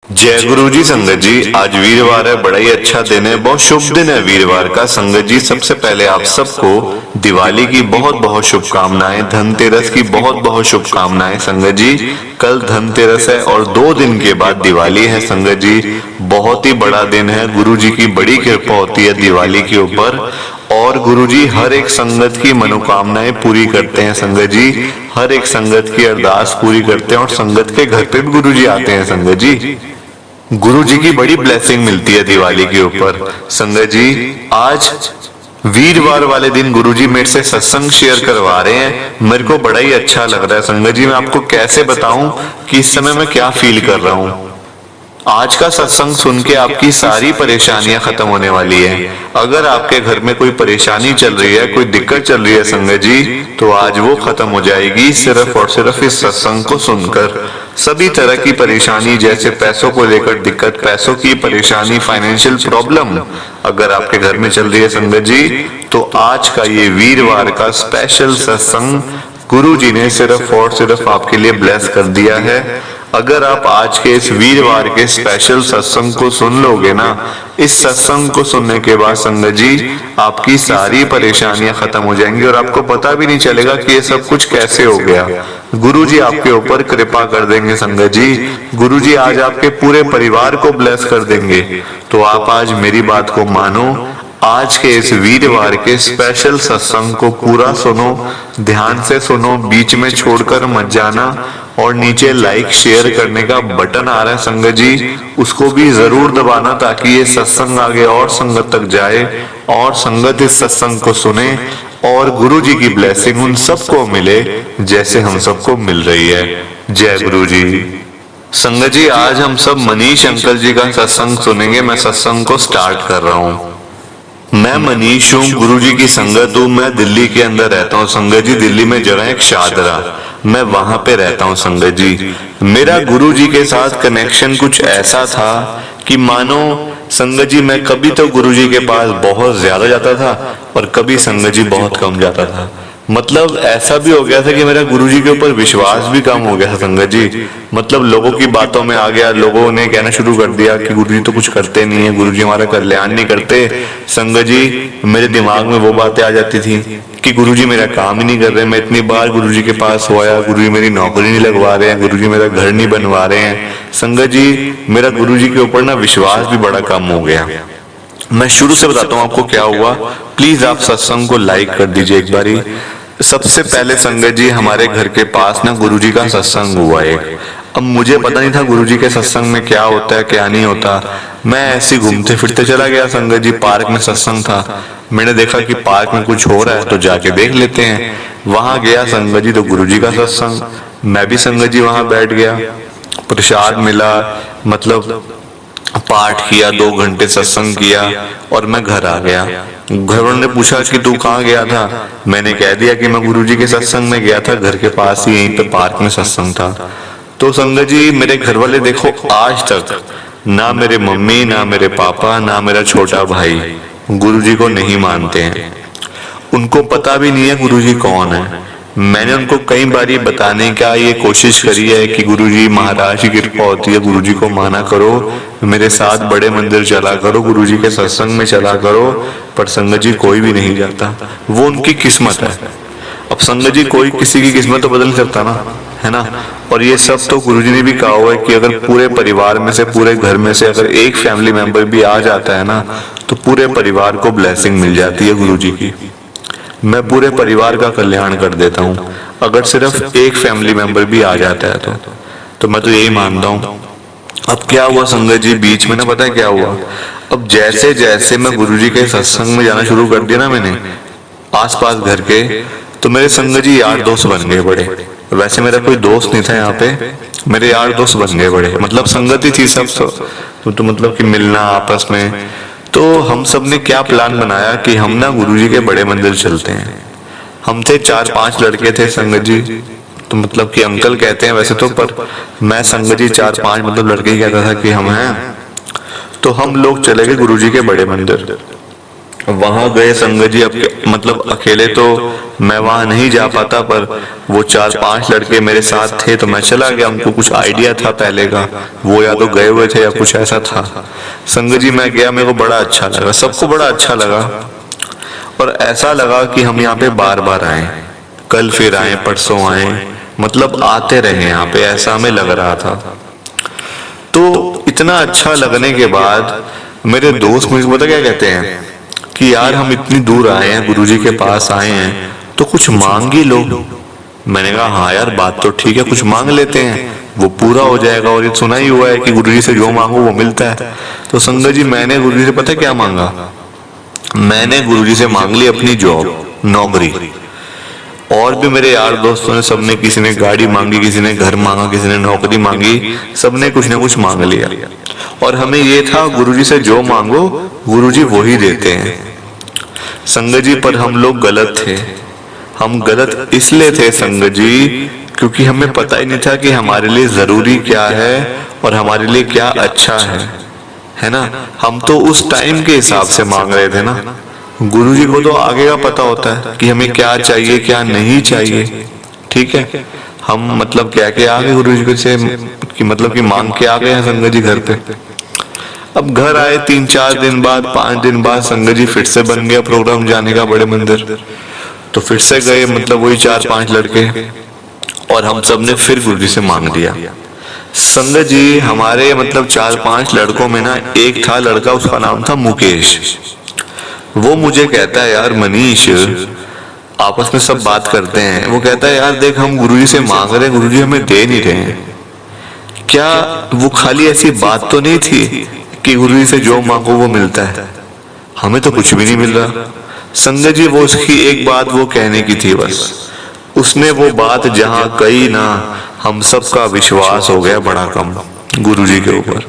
जय गुरु जी। संगत जी, आज वीरवार है, बड़ा ही अच्छा दिन है, बहुत शुभ दिन है वीरवार का। संगत जी, सबसे पहले आप सबको दिवाली की बहुत बहुत शुभकामनाएं, धनतेरस की बहुत बहुत शुभकामनाएं। संगत जी, कल धनतेरस है और 2 दिन के बाद दिवाली है। संगत जी, बहुत ही बड़ा दिन है, गुरु जी की बड़ी कृपा होती है दिवाली के ऊपर और गुरुजी हर एक संगत की मनोकामनाएं पूरी करते हैं। संगत जी, हर एक संगत की अरदास पूरी करते हैं और संगत के घर पे भी गुरुजी आते हैं। संगत जी, गुरु जी की बड़ी ब्लेसिंग मिलती है दिवाली के ऊपर। संगत जी, आज वीरवार वाले दिन गुरुजी मेरे से सत्संग शेयर करवा रहे हैं, मेरे को बड़ा ही अच्छा लग रहा है। संगत जी, मैं आपको कैसे बताऊं कि इस समय मैं क्या फील कर रहा हूं। आज का सत्संग सुन के आपकी सारी परेशानियां खत्म होने वाली है। अगर आपके घर में कोई परेशानी चल रही है, कोई दिक्कत चल रही है संगत जी, तो आज वो खत्म हो जाएगी सिर्फ और सिर्फ इस सत्संग को सुनकर। सभी तरह की परेशानी, जैसे पैसों को लेकर दिक्कत, पैसों की परेशानी, फाइनेंशियल प्रॉब्लम अगर आपके घर में चल रही है संगत जी, तो आज का ये वीरवार का स्पेशल सत्संग गुरु जी ने सिर्फ और सिर्फ आपके लिए ब्लेस कर दिया है। अगर आप आज के इस वीरवार के स्पेशल सत्संग को सुन लोगे ना, इस सत्संग को सुनने के बाद संगत जी आपकी सारी परेशानियां खत्म हो जाएंगी और आपको पता भी नहीं चलेगा कि ये सब कुछ कैसे हो गया। गुरु जी आपके ऊपर कृपा कर देंगे। संगत जी, गुरु जी आज आपके पूरे परिवार को ब्लेस कर देंगे। तो आप आज मेरी बात को मानो, आज के इस वीरवार के स्पेशल सत्संग को पूरा सुनो, ध्यान से सुनो, बीच में छोड़कर मत जाना और नीचे लाइक शेयर करने का बटन आ रहा है संगत जी, उसको भी जरूर दबाना ताकि ये सत्संग आगे और संगत तक जाए और संगत इस सत्संग को सुने और गुरु जी की ब्लेसिंग उन सबको मिले जैसे हम सबको मिल रही है। जय गुरु जी। संगत जी, आज हम सब मनीष अंकल जी का सत्संग सुनेंगे। मैं सत्संग को स्टार्ट कर रहा हूँ। मैं मनीष हूँ, गुरु जी की संगत हूँ, मैं दिल्ली के अंदर रहता हूँ। संगत जी, दिल्ली में जगह एक शादरा, मैं वहां पे रहता हूँ। संगत जी, मेरा गुरु जी के साथ कनेक्शन कुछ ऐसा था कि मानो संगत जी, मैं कभी तो गुरु जी के पास बहुत ज्यादा जाता था और कभी संगत जी बहुत कम जाता था। मतलब ऐसा भी हो गया था कि मेरा गुरु जी के ऊपर विश्वास भी कम हो गया था संगत जी। मतलब लोगों की बातों में आ गया, लोगों ने कहना शुरू कर दिया कि गुरु जी तो कुछ करते नहीं है, गुरु जी हमारा कल्याण नहीं करते। संगत जी, मेरे दिमाग में वो बातें आ जाती थी कि गुरु जी मेरा काम ही नहीं कर रहे। मैं इतनी बार गुरु जी के पास होया, गुरु जी मेरी नौकरी नहीं लगवा रहे हैं, गुरु जी मेरा घर नहीं बनवा रहे हैं। संगत जी, मेरा गुरु जी के ऊपर ना विश्वास भी बड़ा कम हो गया। मैं शुरू से बताता हूँ आपको क्या हुआ। प्लीज आप सत्संग को लाइक कर दीजिए एक बारी। सबसे पहले संगत जी, हमारे घर के पास ना गुरुजी का सत्संग हुआ एक। अब मुझे पता नहीं था गुरुजी के सत्संग में क्या होता है क्या नहीं होता। मैं ऐसे घूमते फिरते चला गया संगत जी, पार्क में सत्संग था, मैंने देखा कि पार्क में कुछ हो रहा है तो जाके देख लेते हैं। वहां गया संगत जी तो गुरुजी का सत्संग, मैं भी संगत जी वहां बैठ गया, प्रसाद मिला, मतलब पाठ किया, 2 घंटे सत्संग किया और मैं घर आ गया। घर वालों ने पूछा कि तू कहाँ गया था, मैंने कह दिया कि मैं गुरुजी के सत्संग में गया था, घर के पास ही यहीं पे पार्क में सत्संग था। तो संगत जी, मेरे घर वाले देखो आज तक ना मेरे मम्मी, ना मेरे पापा, ना मेरा छोटा भाई गुरुजी को नहीं मानते हैं। उनको पता भी नहीं है गुरुजी कौन है। मैंने उनको कई बार बताने का ये कोशिश करी है कि गुरुजी महाराज की कृपा होती है, गुरुजी को माना करो, मेरे साथ बड़े मंदिर चला करो, गुरुजी के सत्संग में चला करो, पर संगत जी कोई भी नहीं जाता। वो उनकी किस्मत है। अब संगत जी, कोई किसी की किस्मत तो बदल सकता ना, है ना। और ये सब तो गुरुजी ने भी कहा हुआ है कि अगर पूरे परिवार में से, पूरे घर में से अगर एक फैमिली मेंबर भी आ जाता है ना, तो पूरे परिवार को ब्लेसिंग मिल जाती है गुरुजी की। मैं पूरे परिवार का कल्याण कर देता हूँ अगर सिर्फ एक फैमिली मेंबर भी आ जाता है तो मैं तो यही मानता हूँ। अब क्या हुआ संगत जी, बीच में ना पता है क्या हुआ। अब जैसे जैसे मैं गुरुजी के सत्संग में जाना शुरू कर दिया ना मैंने, आसपास घर के, तो मेरे संगत जी यार दोस्त बन गए बड़े। वैसे मेरा कोई दोस्त नहीं था यहाँ पे, मेरे यार दोस्त बन गए बड़े, मतलब संगत ही थी सब तो मतलब कि मिलना आपस में। तो हम सब ने क्या प्लान बनाया कि हम ना गुरुजी के बड़े मंदिर चलते हैं। हम थे 4-5 लड़के थे संगत जी, तो मतलब कि अंकल कहते हैं वैसे तो, पर मैं संगत जी 4-5 मतलब लड़के ही कहता था कि हम हैं। तो हम लोग चले गए गुरुजी के बड़े मंदिर। वहां गए संगत जी, अब मतलब अकेले तो मैं वहां नहीं जा पाता, पर वो 4-5 लड़के मेरे साथ थे तो मैं चला गया। उनको कुछ आइडिया था पहले का, वो या तो गए हुए थे या कुछ ऐसा था। संगत जी मैं गया, मेरे को बड़ा अच्छा लगा, सबको बड़ा अच्छा लगा, और ऐसा लगा कि हम यहाँ पे बार बार आए, कल फिर आए, परसों आए, मतलब आते रहे यहाँ पे, ऐसा हमें लग रहा था। तो इतना अच्छा लगने के बाद मेरे दोस्त मुझे पता क्या कहते हैं कि यार हम इतनी दूर आए हैं, गुरुजी के पास आए हैं, तो कुछ मांग ही लो। मैंने कहा हाँ यार बात तो ठीक है, कुछ मांग लेते हैं, वो पूरा हो जाएगा, और ये सुना ही हुआ है कि गुरुजी से जो मांगो वो मिलता है। तो संगत जी मैंने गुरुजी से पता क्या मांगा, मैंने गुरुजी से मांग ली अपनी जॉब, नौकरी। और भी मेरे यार दोस्तों ने, सबने, किसी ने गाड़ी मांगी, किसी ने घर मांगा, किसी ने नौकरी मांगी, सबने कुछ ना कुछ मांग लिया। और हमें ये था गुरुजी से जो मांगो गुरुजी वही देते हैं। संगत जी पर हम लोग गलत थे। हम गलत इसलिए थे संगत जी क्योंकि हमें पता ही नहीं था कि हमारे लिए जरूरी क्या है और हमारे लिए क्या अच्छा है ना। हम तो उस टाइम के हिसाब से मांग रहे थे ना। गुरुजी को तो आगे का पता होता है कि हमें क्या चाहिए क्या नहीं चाहिए, ठीक है। हम मतलब क्या के आ गए गुरुजी को से कि मतलब कि मांग के आ गए हैं संगत जी घर पे। अब घर आए 3-4 दिन बाद, 5 दिन बाद संगत जी फिर से बन गया प्रोग्राम जाने का बड़े मंदिर। तो फिर से गए, मतलब वही 4-5 लड़के, और हम सब ने फिर गुरुजी से मांग लिया। संगत जी हमारे मतलब 4-5 लड़कों में ना एक था लड़का, उसका नाम था मुकेश। वो मुझे कहता है यार मनीष, आपस में सब बात करते हैं, वो कहता है यार देख हम गुरुजी से मांग रहे हैं, गुरुजी हमें दे नहीं रहे हैं। क्या वो खाली ऐसी बात तो नहीं थी कि गुरुजी से जो मांगो वो मिलता है? हमें तो कुछ भी नहीं मिल रहा। संगत जी वो उसकी एक बात वो कहने की थी बस। उसने वो बात जहां कही ना, हम सब का विश्वास हो गया बड़ा कम गुरुजी के ऊपर।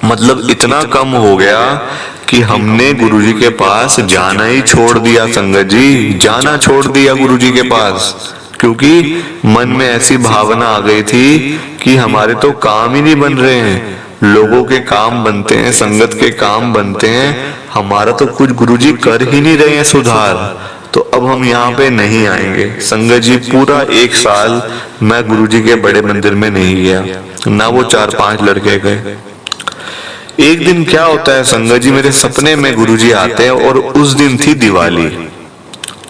मतलब इतना कम हो गया कि हमने गुरुजी के पास जाना ही छोड़ दिया। संगत जी जाना छोड़ दिया गुरुजी के पास, क्योंकि मन में ऐसी भावना आ गई थी कि हमारे तो काम ही नहीं बन रहे हैं, लोगों के काम बनते हैं, संगत के काम बनते हैं, हमारा तो कुछ गुरुजी कर ही नहीं रहे हैं सुधार, तो अब हम यहाँ पे नहीं आएंगे। संगत जी पूरा 1 साल मैं गुरुजी के बड़े मंदिर में नहीं गया, ना वो 4-5 लड़के गए। एक दिन क्या होता है संगत जी, मेरे सपने में गुरुजी आते हैं, और उस दिन थी दिवाली।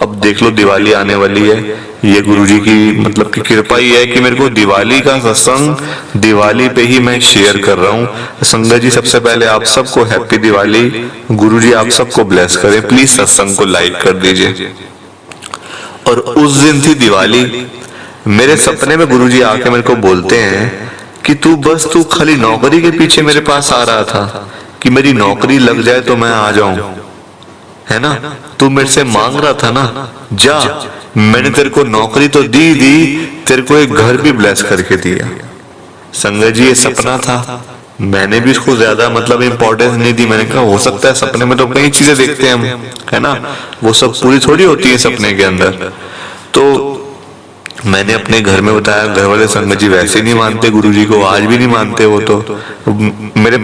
अब देख लो दिवाली आने वाली है, ये गुरुजी की मतलब की कृपा ही है कि मेरे को दिवाली का सत्संग दिवाली पे ही मैं शेयर कर रहा हूँ। संगत जी सबसे पहले आप सबको हैप्पी दिवाली, गुरुजी आप सबको ब्लेस करें। प्लीज सत्संग को लाइक कर दीजिए। और उस दिन थी दिवाली, मेरे सपने में गुरुजी आके मेरे को बोलते हैं कि तू खाली नौकरी के पीछे मेरे पास आ रहा था कि मेरी नौकरी लग जाए तो मैं आ जाऊं, है ना। तू मेरे से मांग रहा था ना, जा, मैंने तेरे को नौकरी तो दी, तेरे को एक घर भी ब्लेस करके दिया। संगत जी ये सपना था, मैंने भी इसको ज्यादा मतलब इम्पोर्टेंस नहीं दी। मैंने कहा हो सकता है, सपने में तो कई चीजें देखते हैं हम, है ना, वो सब पूरी थोड़ी होती है सपने के अंदर। तो मैंने अपने घर में बताया, घर वाले संगत जी वैसे नहीं मानते गुरुजी को, आज भी नहीं मानते वो तो। मेरे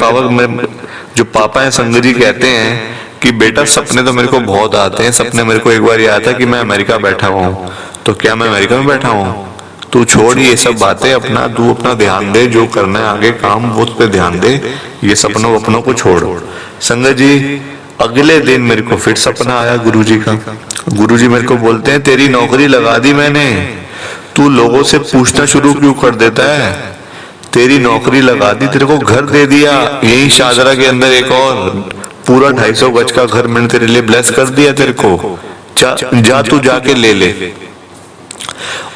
जो पापा है संगत जी कहते हैं कि बेटा सपने तो मेरे को बहुत आते हैं। सपने मेरे को एक बार याद था कि मैं अमेरिका बैठा हुआ हूँ, तो क्या मैं अमेरिका में बैठा हूँ? तू छोड़ ये सब बातें, अपना तू अपना ध्यान दे, जो करना है आगे काम वो उस पे ध्यान दे, ये सपनों को छोड़। संगत जी अगले दिन मेरे को फिर सपना आया गुरुजी का। गुरुजी मेरे को बोलते हैं तेरी नौकरी लगा दी मैंने, तू लोगों से पूछना शुरू क्यों कर देता है? तेरी नौकरी लगा दी, तेरे को घर दे दिया यही शाहजरा के अंदर, एक और पूरा 250 गज का घर मैंने तेरे लिए ब्लेस कर दिया तेरे को, जा तू जाके ले ले।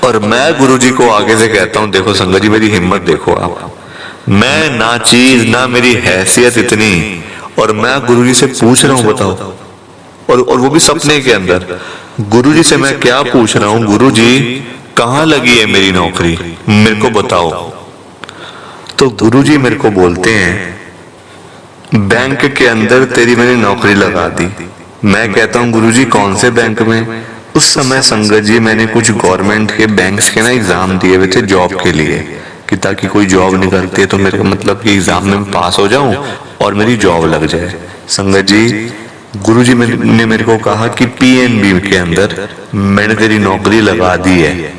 और मैं गुरुजी को आगे से कहता हूँ, देखो संगत जी मेरी हिम्मत देखो आप, मैं ना चीज ना मेरी हैसियत इतनी, और मैं गुरुजी से पूछ रहा हूँ बताओ, और वो भी सपने के अंदर। गुरुजी से मैं क्या पूछ रहा हूँ, गुरुजी कहाँ लगी है मेरी नौकरी, मेरे को बताओ। तो गुरुजी मेरे को बोलते हैं बैंक के अंदर तेरी मैंने नौकरी लगा दी। मैं कहता हूँ गुरुजी कौन से बैंक में? उस समय संगत जी मैंने कुछ गवर्नमेंट के बैंक्स के ना एग्जाम दिए हुए थे जॉब के लिए, कि ताकि कोई जॉब निकलती है तो मेरे मतलब कि एग्जाम में पास हो जाऊं और मेरी जॉब लग जाए। संगत जी गुरुजी ने मेरे को कहा कि पीएनबी के अंदर मैंने तेरी नौकरी लगा दी है।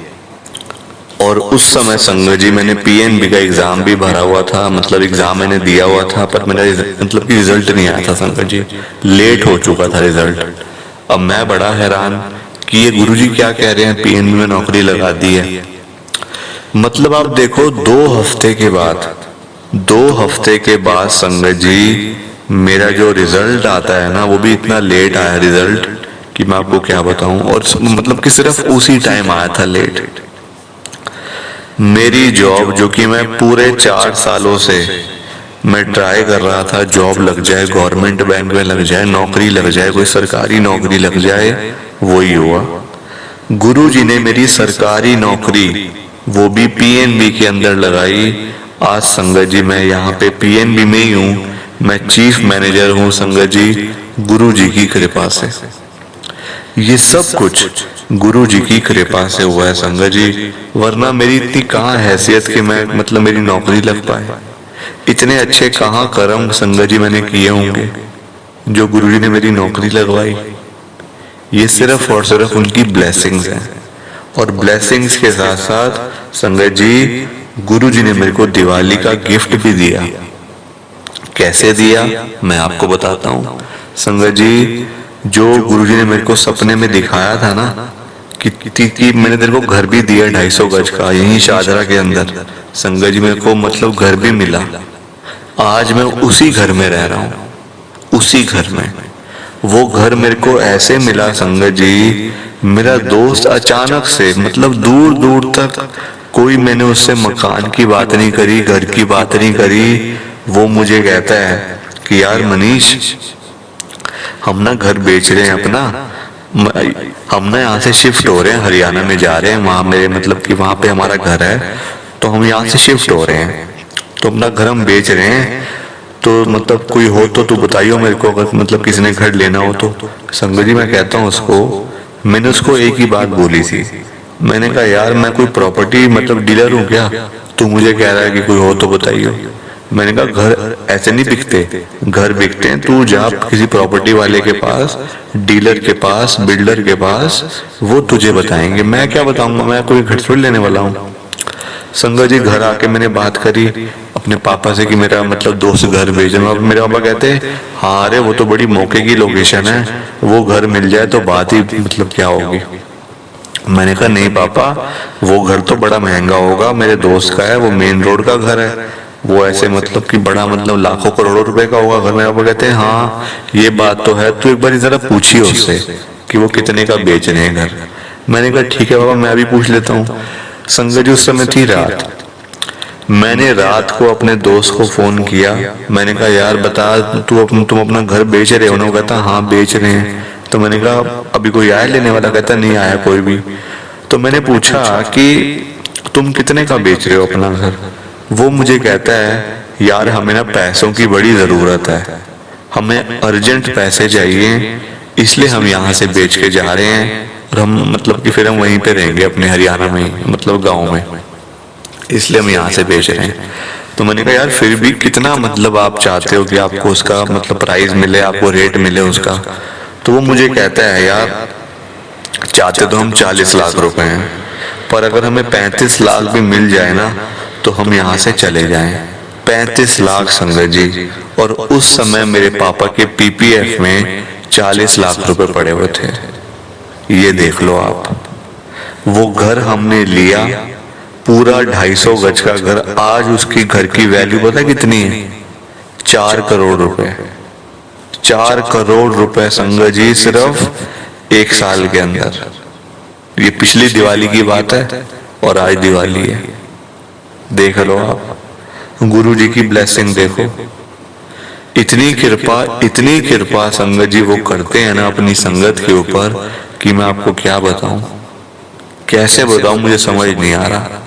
और उस समय संगत जी मैंने पीएनबी का एग्जाम भी भरा हुआ था, मतलब एग्जाम मैंने दिया हुआ था, पर मेरा मतलब कि रिजल्ट नहीं आया था संगत जी, लेट हो चुका था रिजल्ट। अब मैं बड़ा हैरान कि ये गुरुजी क्या कह रहे हैं, पीएनबी में नौकरी लगा दी है। मतलब आप देखो 2 हफ्ते के बाद संगत जी मेरा जो रिजल्ट आता है ना, वो भी इतना लेट आया रिजल्ट कि मैं आपको क्या बताऊं। और मतलब कि सिर्फ उसी टाइम आया था लेट। मेरी जॉब जो कि मैं पूरे 4 सालों से मैं ट्राई कर रहा था, जॉब लग जाए, गवर्नमेंट बैंक में लग जाए, नौकरी लग जाए, कोई सरकारी नौकरी लग जाए, वही हुआ। गुरुजी ने मेरी सरकारी नौकरी वो भी पीएनबी के अंदर लगाई। आज संगत जी मैं यहाँ पे पीएनबी में ही हूँ, मैं चीफ मैनेजर हूँ संगत जी, गुरुजी की कृपा से। ये सब कुछ गुरु जी की कृपा से हुआ है संगत जी, वरना मेरी इतनी कहाँ हैसियत कि मैं मतलब मेरी नौकरी लग पाए। इतने अच्छे कहाँ कर्म संगत जी मैंने किए होंगे जो गुरु जी ने मेरी नौकरी लगवाई। ये सिर्फ और सिर्फ उनकी ब्लेसिंग्स हैं। और ब्लेसिंग्स के साथ साथ संगत जी गुरु जी ने मेरे को दिवाली का गिफ्ट भी दिया। कैसे दिया मैं आपको बताता हूँ संगत जी। जो गुरुजी ने मेरे को सपने में दिखाया था ना कि मैंने तेरे को घर भी दिया 250 गज का यहीं शाहजरा के अंदर, संगत जी मेरे को मतलब घर भी मिला। आज मैं उसी घर में रह रहा हूँ, उसी घर में। वो घर मेरे को ऐसे मिला संगत जी, मेरा दोस्त अचानक से मतलब दूर दूर तक कोई मैंने उससे मकान की बात नहीं करी, घर की बात नहीं करी। वो मुझे कहता है कि यार मनीष, हम ना घर बेच रहे हैं अपना, हम ना यहाँ से शिफ्ट हो रहे हैं, हरियाणा में जा रहे हैं, वहां मेरे मतलब कि वहां पे हमारा घर है, तो हम यहाँ से शिफ्ट हो रहे हैं, तो अपना घर हम बेच रहे हैं। तो मतलब कोई हो तो तू बताइयो मेरे को, अगर मतलब किसी ने घर लेना हो तो। संगत जी मैं कहता हूँ उसको, मैंने उसको एक ही बात बोली थी, मैंने कहा यार मैं कोई प्रॉपर्टी मतलब डीलर हूँ क्या, तू मुझे कह रहा है कि कोई हो तो बताइयो। मैंने कहा घर ऐसे नहीं बिकते, घर बिकते हैं, तू जा किसी प्रॉपर्टी वाले के पास, डीलर के पास, बिल्डर के पास, वो तुझे बताएंगे, मैं क्या बताऊंगा, मैं कोई घर थोड़ी लेने वाला हूँ। संगत जी घर आके मैंने बात करी अपने पापा से कि मेरा मतलब दोस्त घर भेज रहा। मेरे पापा कहते हाँ अरे वो तो बड़ी मौके की लोकेशन है, वो घर मिल जाए तो बात ही मतलब क्या होगी। मैंने कहा नहीं पापा, वो घर तो बड़ा महंगा होगा, मेरे दोस्त का है, वो मेन रोड का घर है, वो ऐसे मतलब कि बड़ा मतलब लाखों करोड़ों रुपए का होगा घर। मेरे पापा कहते हैं हाँ ये बात तो है, तू एक बार जरा पूछिए उससे कि वो कितने का बेच रहे हैं घर। मैंने कहा ठीक है बाबा मैं अभी पूछ लेता हूँ। संगत जी उस समय थी रात, मैंने रात को अपने दोस्त को फोन किया, मैंने कहा यार बता तुम अपना घर बेच रहे हो ना। वो कहता हाँ बेच रहे हैं। तो मैंने कहा अभी कोई आया लेने वाला? कहता नहीं आया कोई भी। तो मैंने पूछा कि तुम कितने का बेच रहे हो अपना घर? वो मुझे कहता है यार हमें ना पैसों की बड़ी जरूरत है, हमें अर्जेंट पैसे चाहिए, इसलिए हम यहाँ से बेच के जा रहे हैं, और हम मतलब कि फिर हम वहीं पे रहेंगे अपने हरियाणा में ही, मतलब गाँव में, इसलिए हम यहाँ से बेच रहे हैं। तो मैंने कहा यार फिर भी कितना मतलब आप चाहते हो कि आपको उसका मतलब प्राइस मिले, आपको रेट मिले उसका? तो वो मुझे कहता है यार चाहते तो हम 40 लाख रुपए हैं, पर अगर हमें 35 लाख भी मिल जाए ना तो हम यहाँ से चले जाएं। 35 लाख संगत जी। और उस समय मेरे पापा के पीपीएफ में 40 लाख रुपए पड़े हुए थे। ये देख लो आप, वो घर हमने लिया, पूरा 250 गज का घर। आज उसकी घर की वैल्यू पता कितनी है? 4 करोड़ रुपए। 4 करोड़ रुपए संगत जी सिर्फ 1 साल के अंदर। ये पिछली दिवाली की बात है और आज दिवाली है। देख लो आप, गुरु जी की ब्लेसिंग देखो। इतनी कृपा संगत जी वो करते हैं ना अपनी संगत के ऊपर कि मैं आपको क्या बताऊं, कैसे बताऊं, मुझे समझ नहीं आ रहा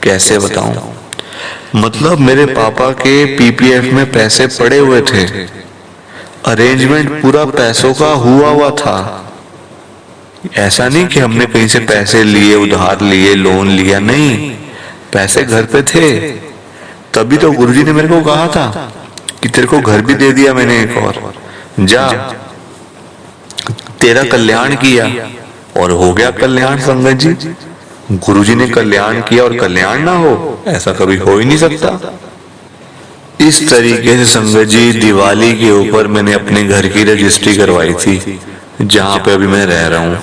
कैसे बताऊं। मतलब मेरे पापा के पीपीएफ में पैसे पड़े हुए थे, अरेंजमेंट पूरा पैसों का हुआ था। ऐसा नहीं कि हमने कहीं से पैसे लिए, उधार लिए, लोन लिया, नहीं, पैसे घर पे थे। तभी तो गुरुजी ने मेरे को कहा था कि तेरे को घर भी दे दिया मैंने एक और, जा तेरा कल्याण किया और हो गया कल्याण संगत जी। गुरुजी ने कल्याण किया और कल्याण ना हो, ऐसा कभी हो ही नहीं सकता। इस तरीके से संगत जी दिवाली के ऊपर मैंने अपने घर की रजिस्ट्री करवाई थी, जहां पे अभी मैं रह रहा हूं।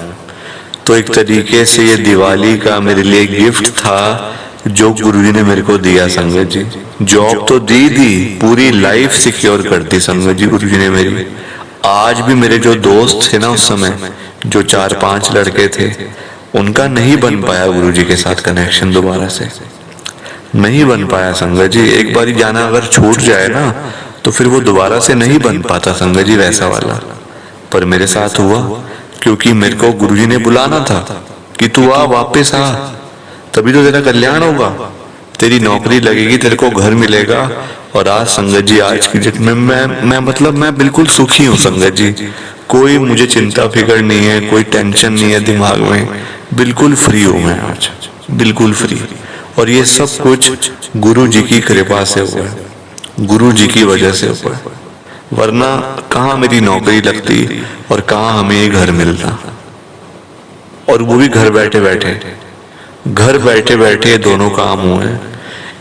तो एक तरीके से ये दिवाली का मेरे लिए गिफ्ट था जो गुरुजी ने मेरे को दिया संगत जी। जॉब तो दी पूरी लाइफ सिक्योर कर दी संगत जी गुरुजी ने मेरी। आज भी मेरे जो दोस्त थे ना उस समय, जो 4-5 लड़के थे, उनका नहीं बन पाया गुरुजी के साथ कनेक्शन दोबारा से, नहीं बन पाया संगत जी। एक बार जाना अगर छूट जाए ना तो फिर वो दोबारा से नहीं बन पाता संगत जी वैसा वाला। पर मेरे साथ हुआ, क्योंकि मेरे को गुरुजी ने बुलाना था कि तू आ, वापस आ, तभी तो तेरा कल्याण होगा, तेरी नौकरी लगेगी, तेरे को घर मिलेगा। और आज संगत जी आज की डेट में मैं बिल्कुल सुखी हूँ संगत जी। कोई मुझे चिंता फिक्र नहीं है, कोई टेंशन नहीं है दिमाग में, बिल्कुल फ्री हूँ मैं आज, बिल्कुल फ्री। और ये सब कुछ गुरु जी की कृपा से हुआ है, गुरु जी की वजह से हुआ है। वरना कहाँ मेरी नौकरी लगती और कहाँ हमें ये घर मिलता, और वो भी घर बैठे बैठे, घर बैठे बैठे दोनों काम हुए।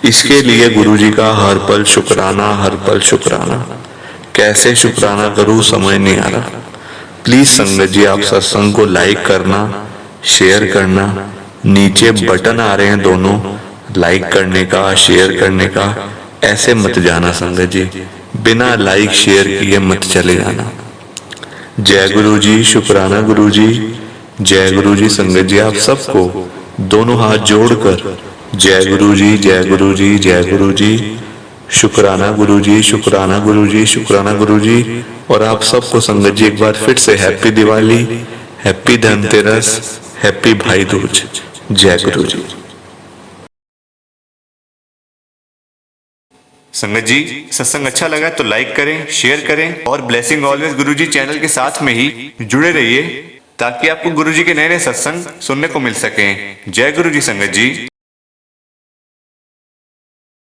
इसके लिए गुरु जी का हर पल शुक्राना, हर पल शुक्राना। कैसे शुक्राना करूं समझ नहीं आ रहा। प्लीज संगत जी आप सत्संग को लाइक करना, शेयर करना। नीचे बटन आ रहे हैं दोनों, लाइक करने का, शेयर करने का। ऐसे मत जाना संगत जी, बिना लाइक शेयर किए मत चले जाना। जय गुरु जी, शुक्राना गुरु जी, जय गुरु जी। संगत जी आप सबको दोनों हाथ जोड़कर जय गुरु जी, जय गुरु जी, जय गुरु जी, शुक्राना गुरु जी, शुक्राना गुरु जी, शुक्राना गुरु जी। और आप सबको संगत जी एक बार फिर से happy Diwali, happy Dhanteras, happy भाई दूज। जय गुरु जी। संगत जी सत्संग अच्छा लगा तो लाइक करें, शेयर करें और ब्लेसिंग ऑलवेज गुरुजी चैनल के साथ में ही जुड़े रहिए, ताकि आपको गुरुजी के नए नए सत्संग सुनने को मिल सकें। जय गुरु जी संगत जी।